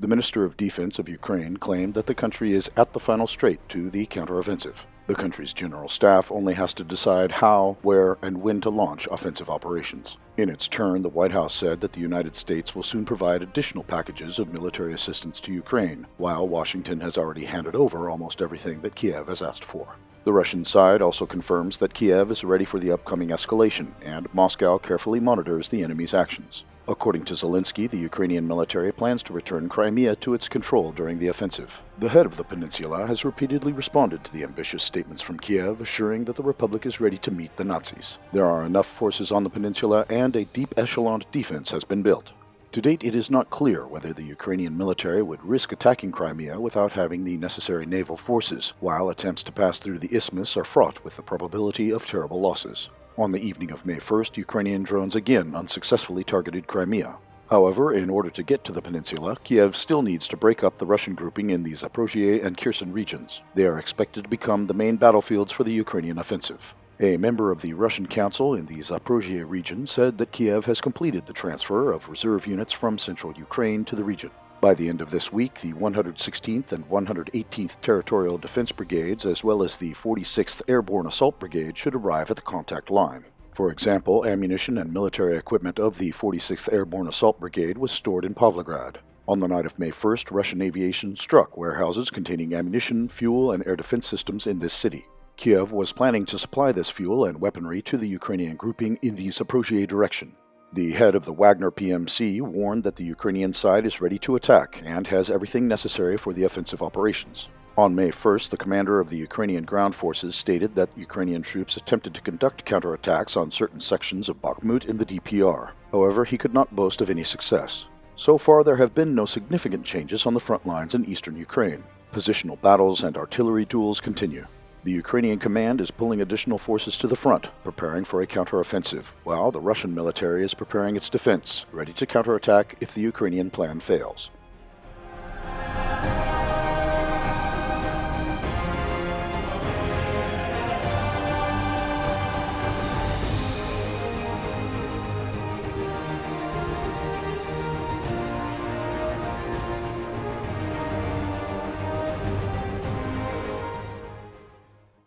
The Minister of Defense of Ukraine claimed that the country is at the final straight to the counteroffensive. The country's general staff only has to decide how, where, and when to launch offensive operations. In its turn, the White House said that the United States will soon provide additional packages of military assistance to Ukraine, while Washington has already handed over almost everything that Kiev has asked for. The Russian side also confirms that Kiev is ready for the upcoming escalation, and Moscow carefully monitors the enemy's actions. According to Zelensky, the Ukrainian military plans to return Crimea to its control during the offensive. The head of the peninsula has repeatedly responded to the ambitious statements from Kiev, assuring that the republic is ready to meet the Nazis. There are enough forces on the peninsula, and a deep echelon defense has been built. To date, it is not clear whether the Ukrainian military would risk attacking Crimea without having the necessary naval forces, while attempts to pass through the isthmus are fraught with the probability of terrible losses. On the evening of May 1st, Ukrainian drones again unsuccessfully targeted Crimea. However, in order to get to the peninsula, Kiev still needs to break up the Russian grouping in the Zaporozhye and Kherson regions. They are expected to become the main battlefields for the Ukrainian offensive. A member of the Russian Council in the Zaporozhye region said that Kiev has completed the transfer of reserve units from central Ukraine to the region. By the end of this week, the 116th and 118th Territorial Defense Brigades, as well as the 46th Airborne Assault Brigade, should arrive at the contact line. For example, ammunition and military equipment of the 46th Airborne Assault Brigade was stored in Pavlograd. On the night of May 1st, Russian aviation struck warehouses containing ammunition, fuel, and air defense systems in this city. Kiev was planning to supply this fuel and weaponry to the Ukrainian grouping in the Zaporozhye direction. The head of the Wagner PMC warned that the Ukrainian side is ready to attack and has everything necessary for the offensive operations. On May 1st, the commander of the Ukrainian ground forces stated that Ukrainian troops attempted to conduct counterattacks on certain sections of Bakhmut in the DPR. However, he could not boast of any success. So far, there have been no significant changes on the front lines in eastern Ukraine. Positional battles and artillery duels continue. The Ukrainian command is pulling additional forces to the front, preparing for a counteroffensive, while the Russian military is preparing its defense, ready to counterattack if the Ukrainian plan fails.